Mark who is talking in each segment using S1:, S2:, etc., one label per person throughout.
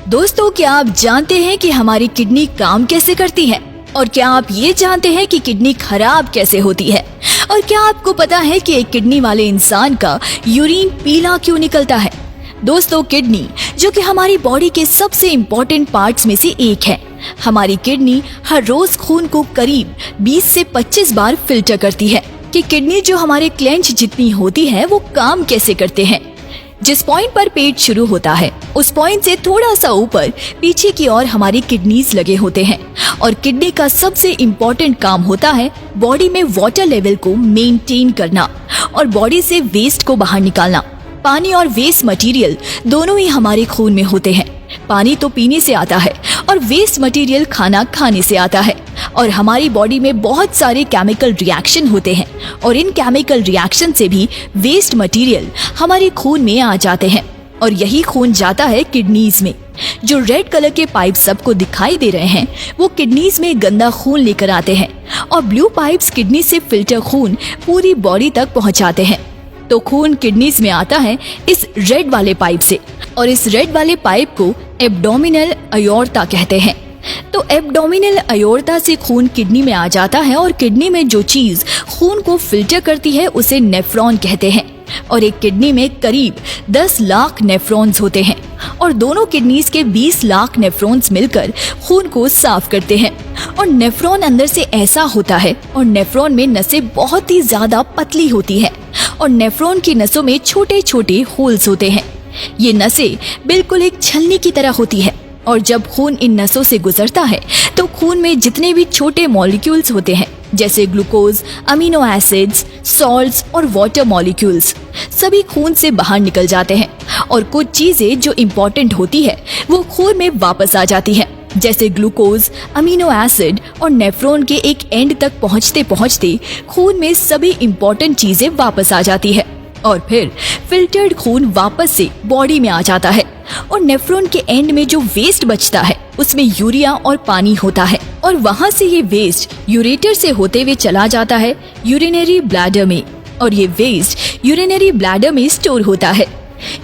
S1: दोस्तों, क्या आप जानते हैं कि हमारी किडनी काम कैसे करती है? और क्या आप ये जानते हैं कि किडनी खराब कैसे होती है? और क्या आपको पता है कि एक किडनी वाले इंसान का यूरिन पीला क्यों निकलता है? दोस्तों, किडनी जो कि हमारी बॉडी के सबसे इम्पोर्टेंट पार्ट्स में से एक है, हमारी किडनी हर रोज खून को करीब 20 से 25 बार फिल्टर करती है। कि किडनी जो हमारे क्लेंच जितनी होती है वो काम कैसे करते हैं। जिस पॉइंट पर पेट शुरू होता है उस पॉइंट से थोड़ा सा ऊपर पीछे की ओर हमारी किडनीज लगे होते हैं और किडनी का सबसे इम्पोर्टेंट काम होता है बॉडी में वाटर लेवल को मेंटेन करना और बॉडी से वेस्ट को बाहर निकालना। पानी और वेस्ट मटेरियल दोनों ही हमारे खून में होते हैं। पानी तो पीने से आता है और वेस्ट मटेरियल खाना खाने से आता है और हमारी बॉडी में बहुत सारे केमिकल रिएक्शन होते हैं और इन केमिकल रिएक्शन से भी वेस्ट मटेरियल हमारे खून में आ जाते हैं और यही खून जाता है किडनीज में। जो रेड कलर के पाइप सबको दिखाई दे रहे हैं वो किडनीज में गंदा खून लेकर आते हैं और ब्लू पाइप्स किडनी से फिल्टर खून पूरी बॉडी तक पहुंचाते हैं। तो खून किडनीज में आता है इस रेड वाले पाइप से और इस रेड वाले पाइप को एब्डोमिनल अयोर्टा कहते हैं। तो एब्डोमिनल अयोर्टा से खून किडनी में आ जाता है और किडनी में जो चीज खून को फिल्टर करती है उसे नेफ्रॉन कहते हैं और एक किडनी में करीब 10 लाख नेफ्रॉन्स होते हैं और दोनों किडनीज के 20 लाख नेफ्रॉन्स मिलकर खून को साफ करते हैं। और नेफ्रॉन अंदर से ऐसा होता है और नेफ्रॉन में नसें बहुत ही ज्यादा पतली होती है और नेफ्रॉन की नसों में छोटे छोटे होल्स होते हैं। ये नसें बिल्कुल एक छलनी की तरह होती है और जब खून इन नसों से गुजरता है तो खून में जितने भी छोटे मॉलिक्यूल्स होते हैं जैसे ग्लूकोज, अमीनो एसिड्स, सॉल्ट्स और वाटर मॉलिक्यूल्स सभी खून से बाहर निकल जाते हैं और कुछ चीजें जो इम्पोर्टेंट होती है वो खून में वापस आ जाती है जैसे ग्लूकोज, अमीनो एसिड और नेफ्रॉन के एक एंड तक पहुंचते पहुंचते खून में सभी इम्पोर्टेंट चीजें वापस आ जाती है और फिर फिल्टर्ड खून वापस से बॉडी में आ जाता है और नेफ्रॉन के एंड में जो वेस्ट बचता है उसमें यूरिया और पानी होता है और वहां से ये वेस्ट यूरेटर से होते हुए चला जाता है यूरिनरी ब्लैडर में और ये वेस्ट यूरिनरी ब्लैडर में स्टोर होता है।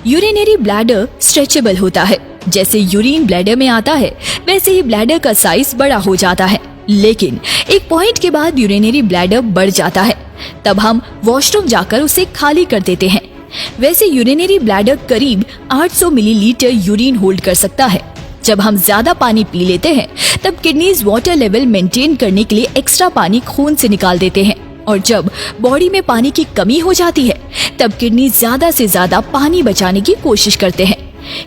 S1: यूरिनरी ब्लैडर स्ट्रेचेबल होता है, जैसे यूरिन ब्लैडर में आता है वैसे ही ब्लैडर का साइज बड़ा हो जाता है, लेकिन एक पॉइंट के बाद यूरिनरी ब्लैडर बढ़ जाता है, तब हम वॉशरूम जाकर उसे खाली कर देते हैं। वैसे यूरिनरी ब्लैडर करीब 800 मिलीलीटर यूरिन होल्ड कर सकता है। जब हम ज्यादा पानी पी लेते हैं तब किडनीज वाटर लेवल मेंटेन करने के लिए एक्स्ट्रा पानी खून से निकाल देते हैं और जब बॉडी में पानी की कमी हो जाती है तब किडनी ज्यादा से ज्यादा पानी बचाने की कोशिश करते हैं,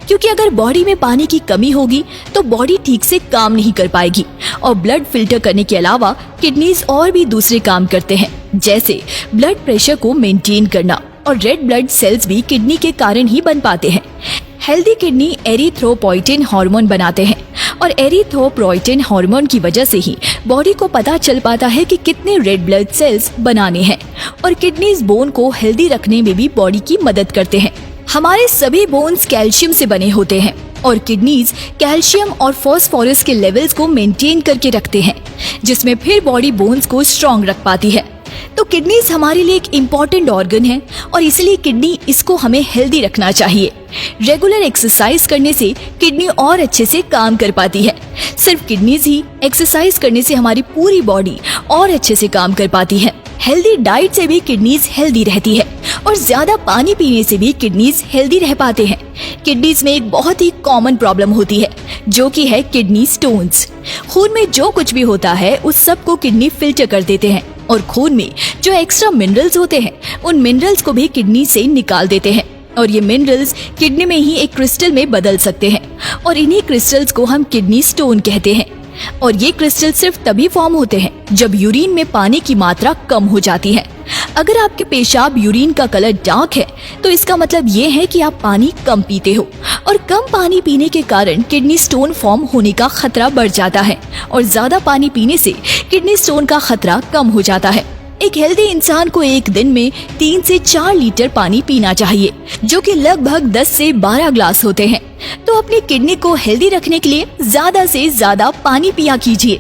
S1: क्योंकि अगर बॉडी में पानी की कमी होगी तो बॉडी ठीक से काम नहीं कर पाएगी और ब्लड फिल्टर करने के अलावा किडनीज और भी दूसरे काम करते हैं जैसे ब्लड प्रेशर को मेंटेन करना और रेड ब्लड सेल्स भी किडनी के कारण ही बन पाते हैं। हेल्दी किडनी एरिथ्रोपोइटिन हार्मोन बनाते हैं और एरिथ्रोपोइटिन हार्मोन की वजह से ही बॉडी को पता चल पाता है कि कितने रेड ब्लड सेल्स बनाने हैं और किडनीज बोन को हेल्दी रखने में भी बॉडी की मदद करते हैं। हमारे सभी बोन्स कैल्शियम से बने होते हैं और किडनीज कैल्शियम और फास्फोरस के लेवल्स को मेंटेन करके रखते हैं जिसमें फिर बॉडी बोन्स को स्ट्रॉन्ग रख पाती है। तो किडनीज हमारे लिए एक इम्पोर्टेंट ऑर्गन है और इसलिए किडनी इसको हमें हेल्दी रखना चाहिए। रेगुलर एक्सरसाइज करने से किडनी और अच्छे से काम कर पाती है। सिर्फ किडनीज ही एक्सरसाइज करने से हमारी पूरी बॉडी और अच्छे से काम कर पाती है। हेल्दी डाइट से भी किडनीज हेल्दी रहती है और ज्यादा पानी पीने से भी किडनीज हेल्दी रह पाते हैं। किडनीज में एक बहुत ही कॉमन प्रॉब्लम होती है जो कि है किडनी स्टोन्स। खून में जो कुछ भी होता है उस सब को किडनी फिल्टर कर देते हैं और खून में जो एक्स्ट्रा मिनरल्स होते हैं उन मिनरल्स को भी किडनी से निकाल देते हैं और ये मिनरल्स किडनी में ही एक क्रिस्टल में बदल सकते हैं और इन्हीं क्रिस्टल्स को हम किडनी स्टोन कहते हैं। और ये क्रिस्टल सिर्फ तभी फॉर्म होते हैं जब यूरिन में पानी की मात्रा कम हो जाती है। अगर आपके पेशाब यूरिन का कलर डार्क है तो इसका मतलब ये है कि आप पानी कम पीते हो और कम पानी पीने के कारण किडनी स्टोन फॉर्म होने का खतरा बढ़ जाता है और ज्यादा पानी पीने से किडनी स्टोन का खतरा कम हो जाता है। एक हेल्दी इंसान को एक दिन में 3 से 4 लीटर पानी पीना चाहिए जो कि लगभग 10 से 12 ग्लास होते हैं। तो अपनी किडनी को हेल्दी रखने के लिए ज्यादा से ज्यादा पानी पिया कीजिए।